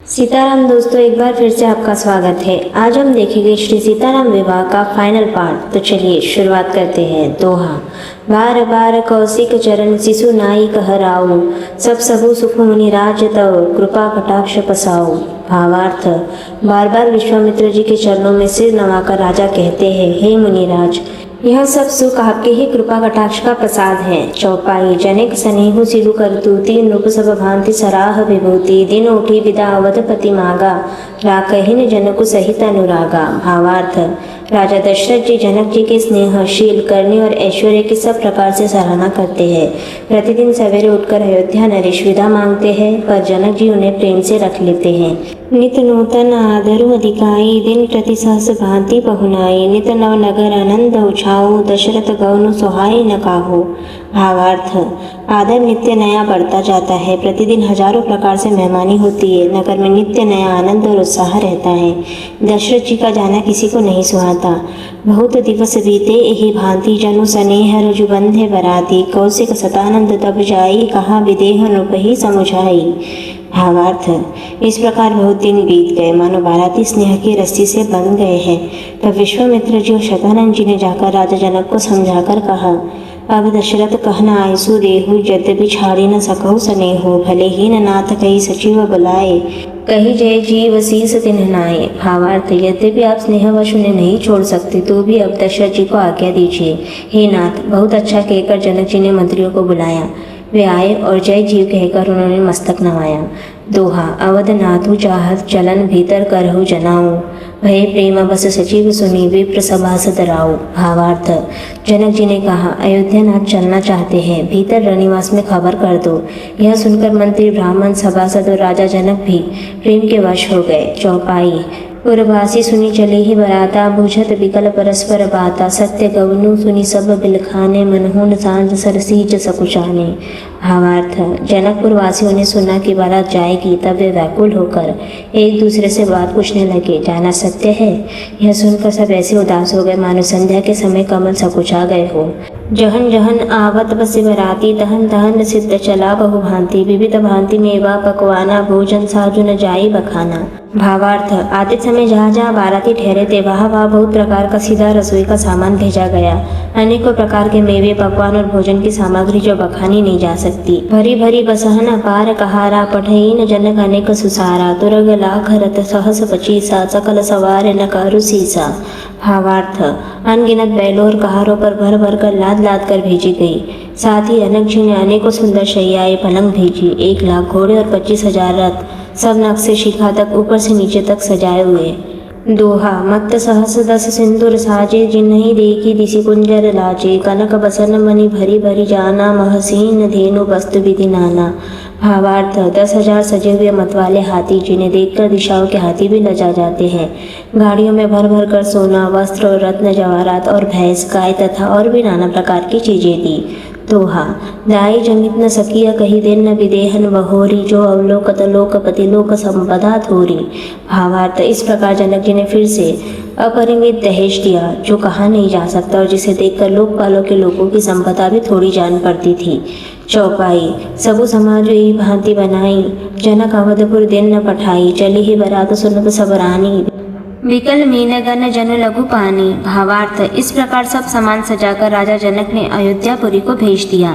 सीताराम दोस्तों, एक बार फिर से आपका स्वागत है। आज हम देखेंगे श्री सीताराम विवाह का फाइनल पार्ट। तो चलिए शुरुआत करते हैं। दोहा। बार बार कौशिक चरण शिशु नाई कहराऊ, सब सबु सुख मुनि राज तव, कृपा कटाक्ष पसाऊ। भावार्थ। बार बार विश्वामित्र जी के चरणों में सिर नवाकर राजा कहते हैं, हे मुनिराज, यह सब सुख आपके ही कृपा कटाक्ष का प्रसाद है। चौपाई। जनिक स्नेहु सिरु करतु, तीन रूप सब भांति सराह विभूति, दिन उठी विदा अवधपति मागा, राकहिन जनकु सहित अनुरागा। भावार्थ। राजा दशरथ जी जनक जी के स्नेहशील करने और ऐश्वर्य की सब प्रकार से सराहना करते हैं। प्रतिदिन सवेरे उठकर अयोध्या नरेश विदा मांगते हैं, पर जनक जी उन्हें प्रेम से रख लेते हैं। नित नूतन आदरु अधिकाई, दिन प्रति सहस भांति पहुनाई, नित नव नगर आनंद उछाऊ, दशरथ गौनु सुहाई न काहू। भावार्थ। आदर नित्य नया बढ़ता जाता है। प्रतिदिन हजारों प्रकार से मेहमानी होती है। नगर में नित्य नया आनंद और उत्साह रहता है। दशरथ जी का जाना किसी को नहीं सुहाता। बहुत दिवस बीते एहि भांति, जनु स्नेह रजु बंधे बराती, कौशिक सतानंद तब जाई, कहा विदेह नृपहि समुझाई। भावार्थ। इस प्रकार बहुत दिन बीत गए, मानो बाराती स्नेह की रस्सी से बंध गए हैं। तब विश्वामित्र जी और शतानंद जी ने जाकर राजा जनक को समझाकर कहा, अब दशरथ कहना आयसु देहु, यद्यपि छाड़ी न सकहु स्नेहु, भले ही न नाथ कही सचिव बुलाए, कही जय जीव शीस तिन्ह नाए। भावार्थ। यद्यपि आप स्नेहवश उन्हें नहीं छोड़ सकते, तो भी अब दशरथ जी को आज्ञा दीजिए। हे नाथ। बहुत अच्छा कहकर जनक जी ने मंत्रियों को बुलाया। वे आए और जय जीव कहकर उन्होंने मस्तक नवाया। दोहा। अवध नाथु चाहत चलन, भीतर करहु जनाऊ, भय प्रेम बस सचिव सुनी, विप्र सभासद राऊ। भावार्थ। जनक जी ने कहा, अयोध्या नाथ चलना चाहते हैं, भीतर रनिवास में खबर कर दो। यह सुनकर मंत्री, ब्राह्मण, सभासद और राजा जनक भी प्रेम के वश हो गए। चौपाई। उर्वासी सुनी चली ही बराता, बुझत विकल परस्पर बाता, सत्य गवनु सुनी सब बिलखाने, मनहुन सांझ सरसीज सकुचाने। भावार्थ। जनकपुर वासियों ने सुना कि बारात जाएगी, तब वे व्याकुल होकर एक दूसरे से बात पूछने लगे, जाना सत्य है? यह सुनकर सब ऐसे उदास हो गए मानो संध्या के समय कमल सकुचा गए हो। जहन जहन आवत बस बराती, तहन तहन सिद्ध चला बहु भांति, विविध भांति मेवा पकवाना, भोजन साजु न जाई बखाना। भावार्थ। आते समय जहाँ जहाँ बाराती ठहरे थे, वहाँ बहुत प्रकार का सीधा रसोई का सामान भेजा गया। अनेकों प्रकार के मेवे, पकवान और भोजन की सामग्री जो बखानी नहीं जा सकती। भरी भरी बसहन अपार कहारा, पठईन जनक अनेक सुसारा, तुरग लाख रथ सहस पचीसा, सकल सवार न करु सीसा। भावार्थ। अनगिनत बैलों और कहारों पर भर भर कर लाद लाद कर भेजी गई। साथ ही जनक जी ने अनेकों सुंदर शैयाएं पलंग भेजी। 1 लाख घोड़े और 25,000 रथ, सब नख से शिखा तक ऊपर से नीचे तक सजाए हुए। दोहा। मत्त सहस दस सिंदूर साजे, जिन्हि देखी दिशि कुंजर लाजे, कनक बसन मणि भरी भरी जाना, महसीन धेनु वस्तु विधि नाना। भावार्थ। 10,000 सजे हुए मतवाले हाथी, जिन्हें देखकर दिशाओं के हाथी भी लजा जाते हैं। गाड़ियों में भर भर कर सोना, वस्त्र और रत्न जवाहरात और भैंस, गाय तथा और भी नाना प्रकार की चीजें दी। दोहा। दाई जमित न सकिया, कही देन न विदेहन बहोरी, जो अवलोकत लोकपति लोक संपदा थोरी। भावार्थ। इस प्रकार जनक जी ने फिर से अपरिमित दहेज दिया, जो कहा नहीं जा सकता और जिसे देखकर लोकपालों के लोगों की संपदा भी थोड़ी जान पड़ती थी। चौपाई। सबु समाज यही भांति बनाई, जनक अवधपुर दिन न पठाई, चली ही बरात सुनत सब रानी, विकल मीन गन जन लघु पानी। भावार्थ। इस प्रकार सब सामान सजाकर राजा जनक ने अयोध्यापुरी को भेज दिया।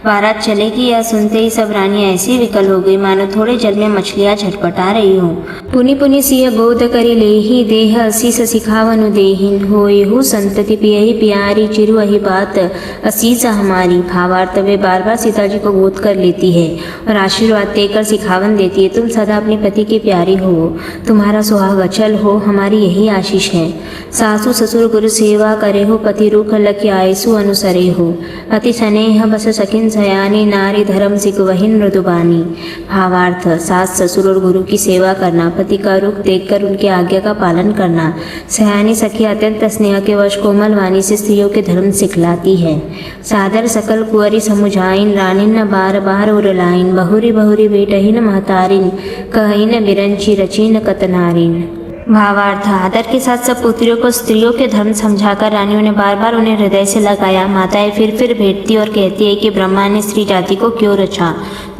बारात चलेगी यह सुनते ही सब रानियां ऐसी विकल हो गई, मानो थोड़े जल में मछलियां झटपटा रही हो। पुनि पुनि सिय बोध करी लेही, देह असीस सिखावनु देहिन, होयहु संतति पियहि प्यारी, चिरु अहि बात असीस हमारी। भावार्थ। वे बार बार सीता जी को गोद कर लेती है और आशीर्वाद देकर सिखावन देती है, तुम सदा अपने पति की प्यारी हो, तुम्हारा सुहाग अचल हो, हमारी यही आशीष है। सासु ससुर गुरु सेवा करे हो, पति रूख लखि आयसु अनुसरे हो, अति स्नेह बस सखिन सयानी, नारी धर्म सिख वही मृदुबानी। भावार्थ। सास ससुर और गुरु की सेवा करना, पति का रुख देखकर उनकी आज्ञा का पालन करना, सयानी सखी अत्यंत स्नेह के वश कोमल वाणी से स्त्रियों के धर्म सिखलाती है। सादर सकल कुंवरी समुझाइन, रानिन न बार बार उरलाइन, बहुरी बहुरी बेटहिन महतारिन, कहिन बिरंची रचीन कतनारिन। भावार्थ आदर के साथ सब पुत्रियों को स्त्रियों के धर्म समझाकर रानियों ने बार बार उन्हें हृदय से लगाया। माताएं फिर भेंटती और कहती है कि ब्रह्मा ने स्त्री जाति को क्यों रचा।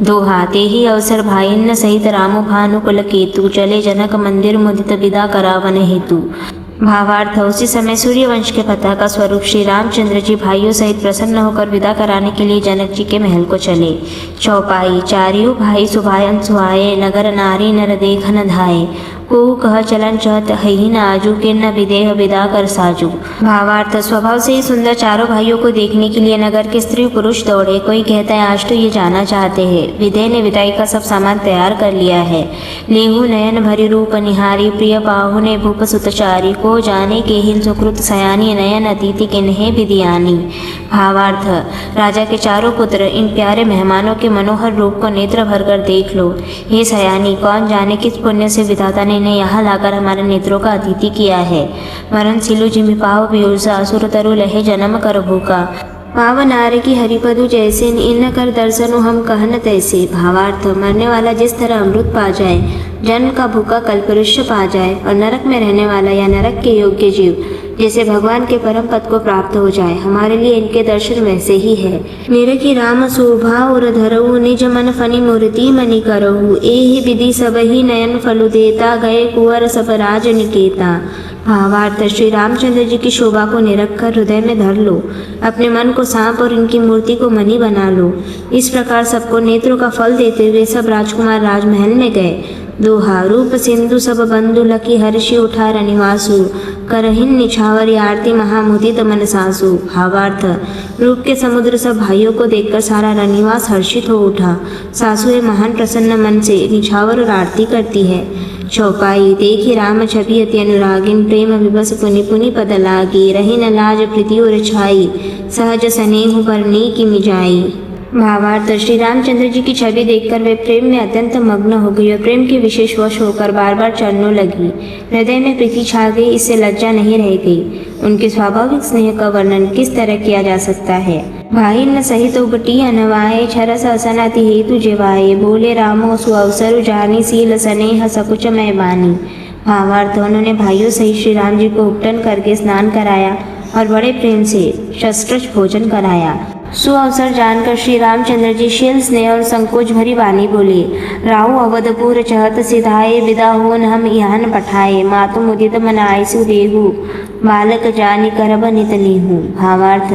दोहा ते ही अवसर भाईन सहित रामो भानु कुल केतु चले जनक मंदिर मुदित विदा करावन हेतु। भावार्थ उसी समय सूर्यवंश के पिता का स्वरूप श्री रामचंद्र जी भाइयों सहित प्रसन्न होकर विदा कराने के लिए जनक जी के महल को चले। चौपाई चारियों भाई सुभायन सुहाये नगर नारी नर देख न धाये को कह चलन चहत ही न आजू के न विदेह विदा कर साजू। भावार्थ स्वभाव से ही सुंदर चारों भाइयों को देखने के लिए नगर के स्त्री पुरुष दौड़े। कोई कहता है आज तो ये जाना चाहते हैं। विदेह ने विदाई का सब सामान तैयार कर लिया है। लेहू नयन भरी रूप निहारी प्रिय बाहु ने भूप सुतचारी को जाने के हिन सुकृत सयानी नयन अतिथि किन्हे विदियानी। भावार्थ राजा के चारों पुत्र इन प्यारे मेहमानों के मनोहर रूप को नेत्र भर कर देख लो। हे सयानी कौन जाने किस पुण्य से विधाता ने इन्हें यहाँ लाकर हमारे नेत्रों का अतिथि किया है। मरण सिलु जिमि पाव बेउसा असुर तरु लहे जन्म कर भूका। पावन आर्य की हरिपदु जैसे इन कर दर्शनु हम कहन तैसे। भावार्थ मरने वाला जिस तरह अमृत पा जाए, जन्म का भूखा कल्पवृक्ष पा जाए और नरक में रहने वाला या नरक के योग्य जीव जैसे भगवान के परम पद को प्राप्त हो जाए, हमारे लिए इनके दर्शन वैसे ही है। मेरे की राम शोभा और धरऊ निज मन फनी मूर्ति मणि करऊ एहि विधि सब ही नयन फलु देता गए कुंवर सब राज निकेता। भावार्थ श्री रामचंद्र जी की शोभा को निरख कर हृदय में धर लो, अपने मन को सांप और इनकी मूर्ति को मणि बना लो। इस प्रकार सबको नेत्रों का फल देते हुए सब राजकुमार राजमहल में गए। दोहा रूप सिंधु सब बंधु लकी हर्षि उठा रनिवासु करहिन निछावर आरती महामुदित मन सासु। भावार्थ रूप के समुद्र सब भाइयों को देखकर सारा रनिवास हर्षित हो उठा। सासुएं महान प्रसन्न मन से निछावर और आरती करती है। चौपाई देखी राम छवि अति अनुरागिन प्रेम विवश पुनि पुनि पद लागी रही न लाज प्रीति और छाई सहज स्नेह परनी की मिजाई। भावार्थ श्री रामचंद्र जी की छवि देखकर वे प्रेम में अत्यंत मग्न हो गई और प्रेम के विशेष वश होकर बार बार चरणों लगी। हृदय में प्रीति छा गई, इससे लज्जा नहीं रह गई। उनके स्वाभाविक स्नेह का वर्णन किस तरह किया जा सकता है। भाई न सहित उबटी अनवाए छरस असनाति हेतु जेवाए बोले रामो सुअवसरु जानी सील स्नेह सकुच मैं बानी। भावार्थ उन्होंने भाइयों सहित श्री राम जी को उपटन करके स्नान कराया और बड़े प्रेम से शस्त्रज भोजन कराया। सुअवसर जानकर श्री रामचंद्र जी शील स्नेह और संकोच भरी वाणी बोले, राहु अवधपुर चहत सिधाए विदा होन हम यहाँ पठाए मातु मुदित मनाए सुदेहु बालक जानी करब नित नीहू। भावार्थ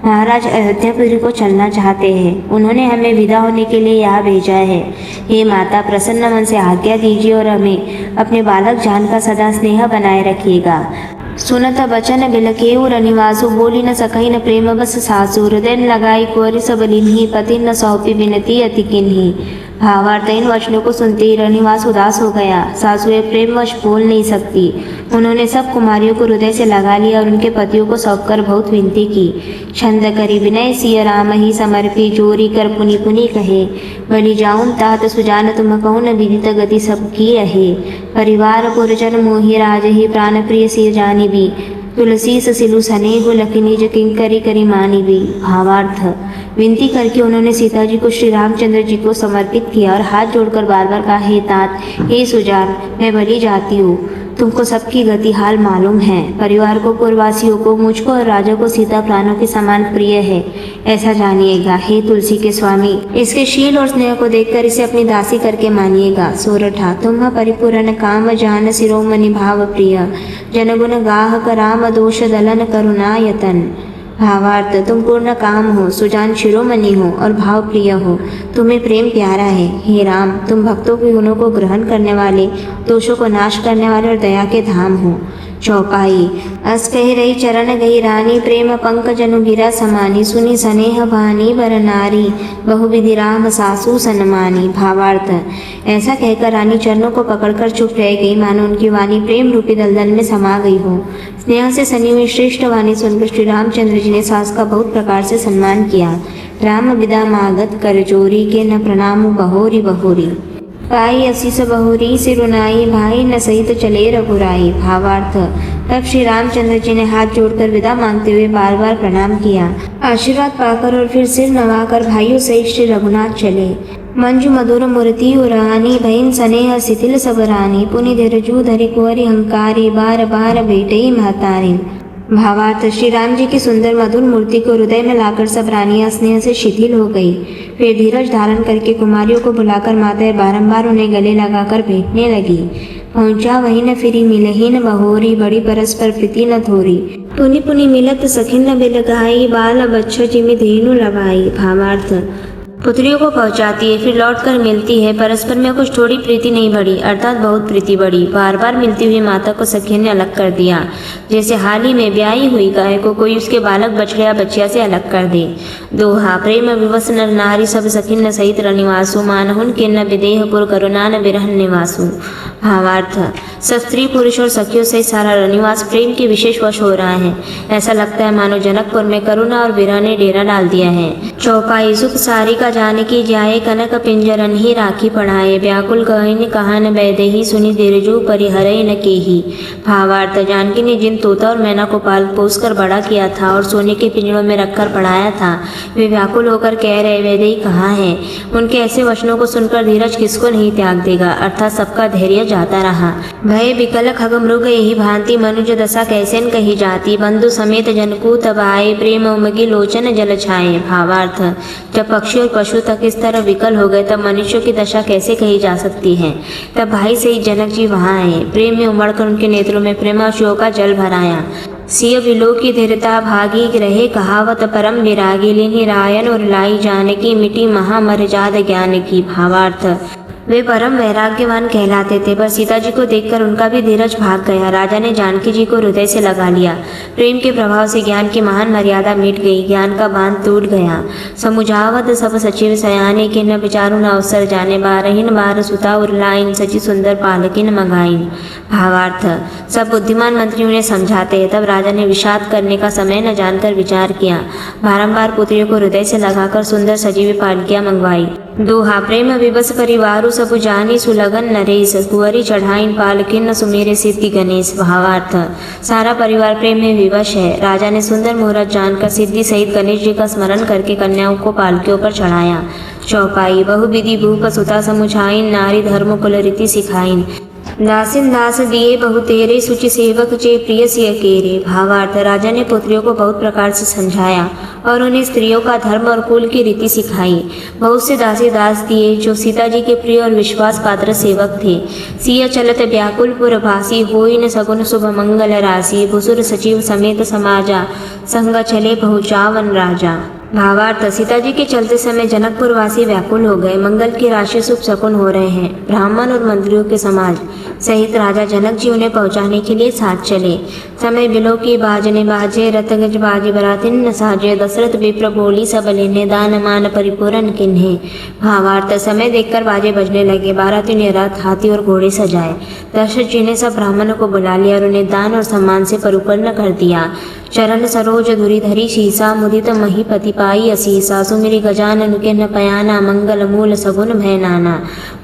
महाराज अयोध्यापुरी को चलना चाहते हैं, उन्होंने हमें विदा होने के लिए यहाँ भेजा है। हे माता प्रसन्न मन से आज्ञा दीजिए और हमें अपने बालक जान का सदा स्नेह बनाए रखिएगा। सुनत बचन बिलकेऊ रनिवासु बोली न सकई न प्रेम बस सासु हृदय लगाई कुंवरी सब लिन्ही पति न सौंपी विनती अति किन्ही। भावार्थ इन वचनों को सुनते ही रनिवास उदास हो गया। सासुएं प्रेमवश बोल नहीं सकती। उन्होंने सब कुमारियों को हृदय से लगा लिया और उनके पतियों को सौंपकर बहुत विनती की। छंद करी विनय सिय राम ही समर्पी जोरी कर पुनि पुनि कहे बलि जाऊन तात सुजान तुम कहु न विदित गति सबकी रहे परिवार पुरजन मोहि राज ही प्राण प्रिय सिय जानी भी तुलसी सिलु सनेहु लखि निज किंकरी करी मानी भी। भावार्थ विनती करके उन्होंने सीता जी को श्री रामचंद्र जी को समर्पित किया और हाथ जोड़कर बार बार कहा, हे तात हे सुजान मैं बलि जाती हूँ, तुमको सबकी गति हाल मालूम है। परिवार को पूर्ववासियों को मुझको और राजा को सीता प्राणों के समान प्रिय है, ऐसा जानिएगा। हे तुलसी के स्वामी इसके शील और स्नेह को देखकर इसे अपनी दासी करके मानिएगा। सोरठा तुम परिपूर्ण काम जान शिरोमणि भाव प्रिय जनगुण गाह कराम दोष दलन करुणायतन। भावार्थ तुम पूर्ण काम हो, सुजान शिरोमणि हो और भाव प्रिय हो, तुम्हें प्रेम प्यारा है। हे राम तुम भक्तों के गुणों को ग्रहण करने वाले, दोषों को नाश करने वाले और दया के धाम हो। चौपाई अस कह रही चरण गई रानी प्रेम पंकज अनुगिरा समानी सुनी स्नेह भानी बर नारी बहुविधि राम सासू सनमानी। भावार्थ ऐसा कहकर रानी चरणों को पकड़कर चुप रह गई, मानो उनकी वाणी प्रेम रूपी दलदल में समा गई हो। स्नेह से सनी हुई श्रेष्ठ वाणी सुनकर श्री रामचंद्र जी ने सास का बहुत प्रकार से सम्मान किया। राम विदा मागत कर जोरी के न प्रणाम बहोरी बहोरी पाई असीस बहुरी से रुनाई भाई न सहित चले रघुराई। भावार्थ तब श्री रामचंद्र जी ने हाथ जोड़कर विदा मांगते हुए बार बार प्रणाम किया। आशीर्वाद पाकर और फिर सिर नवाकर भाइयों सहित श्री रघुनाथ चले। मंजु मधुर मूर्ति उरानी भईन स्नेह शिथिल सब रानी पुनि धीरजू धरि कुंवरी हंकारी बार बार भेटई महतारी। भावार्थ श्री राम जी की सुंदर मधुर मूर्ति को हृदय में लाकर सब रानियां स्नेह से शिथिल हो गई। फिर धीरज धारण करके कुमारियों को बुलाकर माताएं बारंबार उन्हें गले लगाकर भेंटने लगी। पहुंचा वही न फिरी मिलही न बहोरी बड़ी परस्पर प्रीति न थोरी पुनि पुनि मिलत सखिन न बिलगाई बाल बच्चों जिमि धेनु लभाई। भावार्थ पुत्रियों को पहुंचाती है फिर लौट कर मिलती है, परस्पर में कुछ थोड़ी प्रीति नहीं बढ़ी अर्थात बहुत प्रीति बढ़ी। बार बार मिलती हुई माता को सखियों ने अलग कर दिया, जैसे हाल ही में ब्याही हुई गाय को कोई उसके बालक बछड़े या बच्चिया से अलग कर दे। दोहा प्रेम विवश नर नारी सब सखिन सहित रनिवासु मानहुन किन्न विदेह पुर करुणा न बिरहन निवासु। भावार्थ सब स्त्री पुरुष और सखियों से सारा रनिवास प्रेम के विशेष वश हो रहा है। ऐसा लगता है मानो जनकपुर में करुणा और विरह ने डेरा डाल दिया है। चौपाई सुख सारी का जाने की जाए कनक पिंजरन ही राखी पढ़ाए व्याकुल कहन कहान वैदेही सुनि दिरजू परिहरय न केही। भावार्थ जानकी ने जिन तोता और मैना को पाल पोस कर बड़ा किया था और सोने के पिंजरों में रखकर पढ़ाया था वे व्याकुल होकर कह रहे वैदेही कहाँ है। उनके ऐसे वचनों को सुनकर धीरज किसको नहीं त्याग देगा, अर्थात सबका धैर्य जाता रहा। भय विकल खग मृग यही भांति मनुज दशा कैसेन कही जाती बंधु समेत जनकू तब आए प्रेम उमगी लोचन जल छाए। भावार्थ जब पक्षी और पशु तक इस तरह विकल हो गए तब मनुष्यों की दशा कैसे कही जा सकती है। तब भाई सहित जनक जी वहाँ आए, प्रेम में उमड़कर उनके नेत्रों में प्रेमाशुओं का जल भराया। सिय विलो की धीरता भागी रहे कहावत परम विरागी लिन्हि रायन और लाई जानकी मिटी महामरजाद ज्ञान की। भावार्थ वे परम वैराग्यवान कहलाते थे, पर सीता जी को देखकर उनका भी धीरज भाग गया। राजा ने जानकी जी को हृदय से लगा लिया। प्रेम के प्रभाव से ज्ञान की महान मर्यादा मिट गई, ज्ञान का बांध टूट गया। समुझावत सब सचिव सयाने के न विचारु न अवसर जाने बारहीन बार सुता उरलाइन सची सुंदर पालकिन मंगाइन। भावार्थ सब बुद्धिमान मंत्रियों ने समझाते, तब राजा ने विषाद करने का समय न जानकर विचार किया। बारंबार पुत्रियों को हृदय से लगाकर सुंदर सजीवी पालकियां मंगवाई। दोहा प्रेम विवश परिवारु सब जानी सुलगन नरेश कुंवरी चढ़ाइन पालकिन सुमेरे सिद्धि गणेश। भावार्थ सारा परिवार प्रेम में विवश है। राजा ने सुंदर मुहूर्त जानकर सिद्धि सहित गणेश जी का स्मरण करके कन्याओं को पालकियों पर चढ़ाया। चौपाई बहुविधि भूप सुता समुझाइन नारी धर्म कुल रीति सिखाइन दासिन दास दिए बहु तेरे सुचि सेवक चे प्रिय सिय केरे। भावार्थ राजा ने पुत्रियों को बहुत प्रकार से समझाया और उन्हें स्त्रियों का धर्म और कुल की रीति सिखाई। बहुत से दासी दास दिए जो सीता जी के प्रिय और विश्वास पात्र सेवक थे। सिय चलत व्याकुलपुर भासी होई न सगुन शुभ मंगल राशि भुसुर सचिव समेत समाजा संग चले पहुँचावन राजा। भावार्थ सीता जी के चलते समय जनकपुर वासी व्याकुल हो गए। मंगल की राशि शुभ शकुन हो रहे हैं। ब्राह्मण और मंत्रियों के समाज सहित राजा जनक जी उन्हें पहुंचाने के लिए साथ चले। समय बिलो की बाजने बाजे रतगज बाजे बरातिन न साजे दशरथ विप्र बोली सब लेने दान मान परिपूर्ण किन्हे। भावार्थ समय देखकर बाजे बजने लगे। बाराती ने रथ हाथी और घोड़े सजाए। दशरथ जी ने सब ब्राह्मणों को बुला लिया और उन्हें दान और सम्मान से परिपूर्ण कर दिया। चरण सरोज धुरी धरी शीसा मुदित महीपति पाई असीसा सुमिरी गजानन के न पयाना मंगल मूल सगुन भय नाना।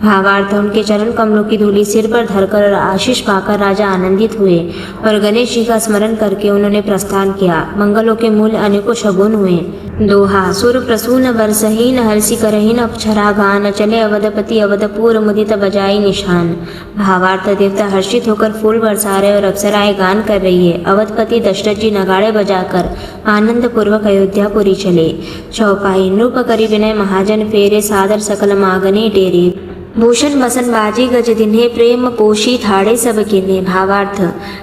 भावार्थ उनके चरण कमलों की धूली सिर पर धरकर और आशीष पाकर राजा आनंदित हुए और गणेश जी का स्मरण करके उन्होंने प्रस्थान किया। मंगलों के मूल अनेकों शगुन हुए। दोहा सुर प्रसून वर्षहीन हर्षि करहीन अक्षरा गान चले अवधपति अवधपुर मुदित बजाई निशान। भावार्थ देवता हर्षित होकर फूल बरसा रहे और अप्सराएं गान कर रही है। अवधपति दशरथ जी नगाड़े बजाकर आनंद पूर्वक अयोध्यापुरी चले। चौपाई नृप करि विनय महाजन फेरे सादर सकल मागने डेरे भूषण बसन बाजी गज दिन्हे प्रेम पोषी थाड़े सब किन्हे। भावार्थ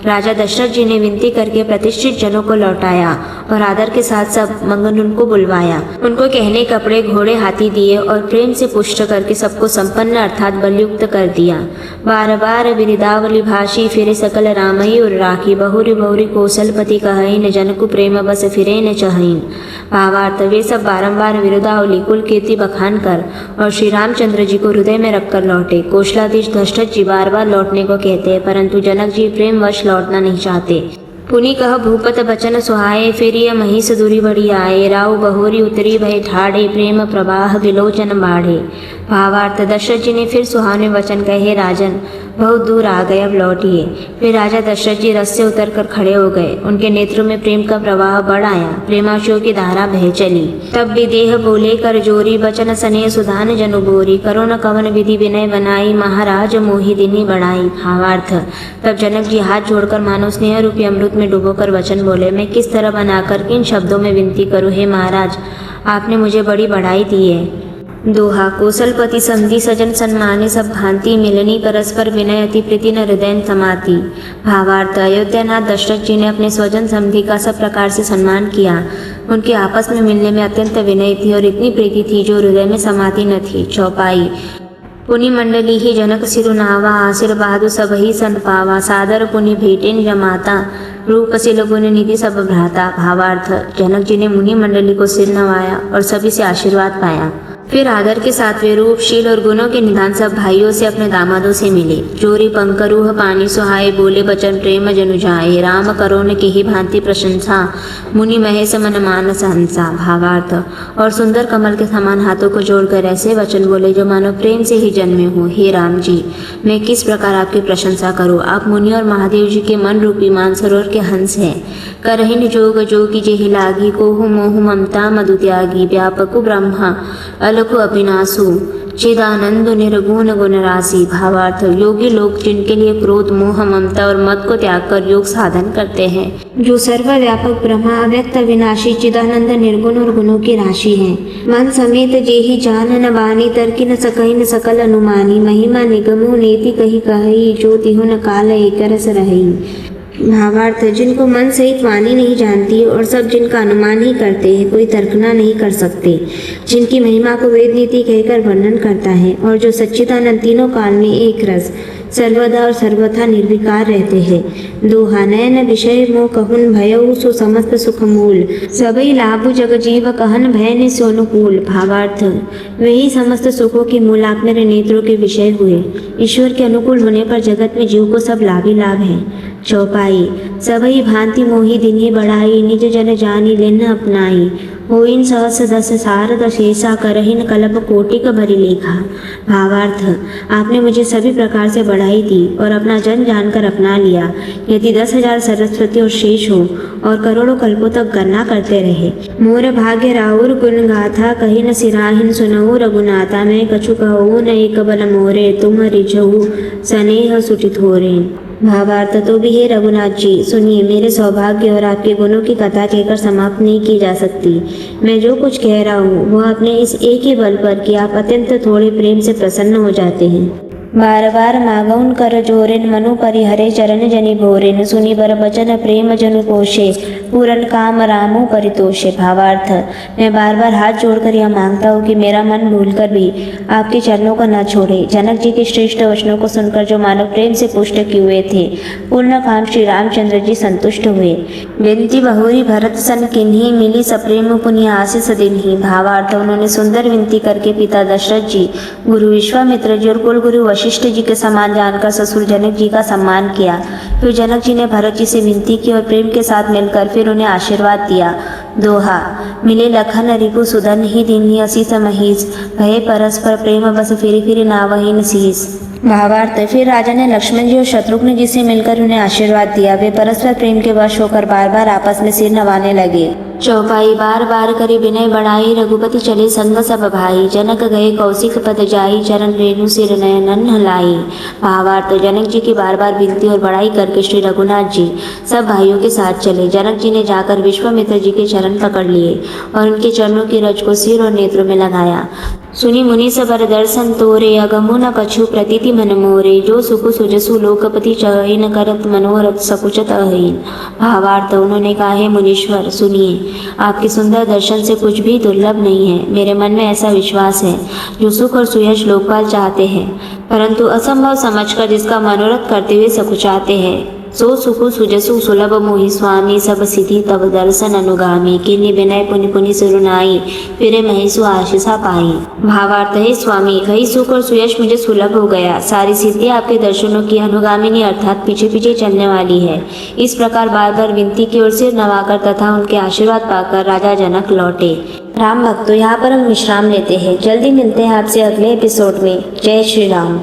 राजा दशरथ जी ने विनती करके प्रतिष्ठित जनों को लौटाया और आदर के साथ सब मंगन उनको बुलवाया। उनको कहने कपड़े घोड़े हाथी दिए और प्रेम से पुष्ट करके सबको संपन्न अर्थात बलयुक्त कर दिया। बार बार बिरिदावली भाषी फिरे सकल रामई और राखी बहुरी बहुरी कौशलपति कहईन जनकु प्रेम बस फिरे न चहईन। भावार्थ वे सब बारंबार विरुदावली कुल कीर्ति बखान कर और श्री रामचंद्र जी को हृदय में रखकर लौटे। कौशलाधीश दशरथ जी बार बार लौटने को कहते हैं, परंतु जनक जी प्रेम वश लौटना नहीं चाहते। पुनि कह भूपत बचन सुहाए फिर यह महिष दूरी बड़ी आए राव बहोरी उतरी भय ठाड़े प्रेम प्रवाह विलोचन बाढ़े। भावार्थ दशरथ जी ने फिर सुहावने वचन कहे, राजन बहुत दूर आ गए, अब लौटिए। फिर राजा दशरथ जी रथ से उतरकर खड़े हो गए। उनके नेत्रों में प्रेम का प्रवाह बढ़ आया, प्रेमाशयों की धारा बह चली। तब विदेह बोले कर जोरी, बचन स्नेह सुधान जनु बोरी, करो न कवन विधि विनय बनाई, महाराज मोहि दिनी बढ़ाई। भावार्थ। तब जनक जी हाथ जोड़कर मानो स्नेह रूपी अमृत में डुबोकर वचन बोले, मैं किस तरह बनाकर किन शब्दों में विनती करूँ। हे महाराज, आपने मुझे बड़ी बढ़ाई दी है। दोहा। कौशलपति समधी सजन सन्माने, सब भांति मिलनी, परस्पर विनय अति प्रीति न हृदय समाती। भावार्थ। अयोध्यानाथ दशरथ जी ने अपने स्वजन समधी का सब प्रकार से सम्मान किया। उनके आपस में मिलने में अत्यंत विनय थी और इतनी प्रीति थी जो हृदय में समाती न थी। चौपाई। पुनि मंडली ही जनक सिरुनावा, आसिर बहादुर सब ही सन पावा, सादर पुनि भेटेन जमाता, रूप सिल गुण निधि सब भ्राता। भावार्थ। जनक जी ने मुनि मंडली को सिर नवाया और सभी से आशीर्वाद पाया। फिर आदर के साथ वे रूप, शील और गुणों के निधान सब भाइयों से अपने दामादों से मिले। जोरी पंकरूह पानी सुहाए, बोले बचन प्रेम जनु जाए, राम करो न केहि भांति प्रशंसा, मुनि महेश मन मानस हंसा। भावार्थ। और सुंदर कमल के समान हाथों को जोड़कर ऐसे वचन बोले जो मानो प्रेम से ही जन्मे हो। हे राम जी, मैं किस प्रकार आपकी प्रशंसा करूँ। आप मुनि और महादेव जी के मन रूपी मानसरोवर के हंस हैं। करहिन जोग जोगी जेहि लागी, कोहु मोहु ममता मधु त्यागी, व्यापकु ब्रह्मा अलखु अविनाशु, चिदानंद निर्गुण गुण राशि। भावार्थ। योगी लोग जिनके लिए क्रोध, मोह, ममता और मद को त्याग कर योग साधन करते हैं, जो सर्वव्यापक ब्रह्मा, अव्यक्त अविनाशी, चिदानंद निर्गुण और गुणों की राशि हैं। मन समेत जेहि जान न बानी, तर्कि न सकहि न सकल अनुमानी, महिमा निगमु नेति कही कही, जो तिहु न काल एक रस रही। भावार्थ। जिनको मन सहित वाणी नहीं जानती और सब जिनका अनुमान ही करते हैं, कोई तर्कना नहीं कर सकते, जिनकी महिमा को वेद नीति कहकर वर्णन करता है और जो सच्चिदानंद तीनों काल में एक रस सर्वदा और सर्वथा निर्विकार रहते हैं। दोहा। नयन विषय मोह कहन भयउ, सो समस्त सुख मूल, सबई लाभु जग जीव कहन भय नि सोनुकूल। भावार्थ। वही समस्त सुखों के मूल आप मेरे नेत्रों के विषय हुए। ईश्वर के अनुकूल होने पर जगत में जीव को सब लाभ ही लाभ है। चौपाई। सबई भांति मोहि दिनी बढ़ाई, निज जन जानी लेन अपनाई, होइन सहस दस सारद शेषा, करहिन कल्प कोटिक भरी लेखा। भावार्थ। आपने मुझे सभी प्रकार से बढ़ाई दी और अपना जन जानकर अपना लिया। यदि 10,000 सरस्वती और शेष हो और करोड़ों कल्पों तक गणना करते रहे। मोर भाग्य राउर गुण गाथा, कही न सिराहिन सुनऊ रघुनाथा, मैं कछु कहूँ न एक बल मोरे, तुम रिझऊ स्नेह सुटित होरे। भावार्थ। तो भी हे रघुनाथ जी, सुनिए, मेरे सौभाग्य और आपके गुणों की कथा कहकर समाप्त नहीं की जा सकती। मैं जो कुछ कह रहा हूँ वह अपने इस एक ही बल पर कि आप अत्यंत थोड़े प्रेम से प्रसन्न हो जाते हैं। बार बार मागउन कर जोरेन, मनु परिहरे चरण जनि भोरेन, सुनि बर बचन प्रेम जनु पोषे, पूरन काम रामु परितोषे। भावार्थ। मैं बार बार हाथ जोड़कर यह मांगता हूँ कि मेरा मन भूलकर भी आपके चरणों को न छोड़े। जनक जी के श्रेष्ठ वचनों को सुनकर जो मानव प्रेम से पुष्ट किए हुए थे, पूर्ण काम श्री रामचंद्र जी संतुष्ट हुए। विनती बहुरी भरत सन किन्हीं, मिली सप्रेम पुनि आशीष दिन्हीं। भावार्थ। उन्होंने सुंदर विनती करके पिता दशरथ जी, गुरु विश्वामित्र जी और कुल गुरु वशिष्ठ जी के समान जानकर ससुर जनक जी का सम्मान किया। फिर जनक जी ने भरत जी से विनती की और प्रेम के साथ मिलकर फिर उन्हें आशीर्वाद दिया। दोहा। मिले लखन रिपु सुदन ही दीन्ही, असीस महीस, भये परस्पर प्रेम बस फिरि फिरि नावहीन शीस। भावार्थ। फिर राजा ने लक्ष्मण जी और शत्रुघ्न जी से मिलकर उन्हें आशीर्वाद दिया। वे परस्पर प्रेम के वश होकर बार बार आपस में सिर नवाने लगे। चौपाई। बार बार करी विनय बढ़ाई, रघुपति चले संग सब भाई, जनक गए कौशिक पद जाई, चरण रेणु सिर नयन लाई। भावार्थ। जनक जी की बार बार विनती और बढ़ाई करके श्री रघुनाथ जी सब भाइयों के साथ चले। जनक जी ने जाकर विश्वामित्र जी के चरण पकड़ लिए और उनके चरणों की रज को सिर और नेत्रों में लगाया। सुनि मुनि सबर दर्शन तोरे, अगमु न कछु प्रतीति मन मोरे, जो सुखु सुजसु लोकपति चहीन, करत मनोरथ सकुचत अहीन। भावार्थ। उन्होंने कहा, हे मुनीश्वर, सुनिए, आपके सुंदर दर्शन से कुछ भी दुर्लभ नहीं है। मेरे मन में ऐसा विश्वास है, जो सुख और सुयश लोकपाल चाहते हैं, परंतु असंभव समझकर जिसका मनोरथ करते हुए सकुचाते हैं, सो सुखु सुजसु सुलभ मोहि स्वामी, सब सिद्धि तब दर्शन अनुगामी, किन्हीं विनय पुनि पुनि सुरुनाई, फिरे महिषु आशीषा पाई। भावार्थ। है स्वामी, वही सुख और सुयश मुझे सुलभ हो गया। सारी सिद्धि आपके दर्शनों की अनुगामिनी अर्थात पीछे पीछे चलने वाली है। इस प्रकार बार बार विनती की ओर सिर नवाकर तथा उनके आशीर्वाद पाकर राजा जनक लौटे। राम भक्तों, यहाँ पर हम विश्राम लेते हैं। जल्दी मिलते हैं आपसे अगले एपिसोड में। जय श्री राम।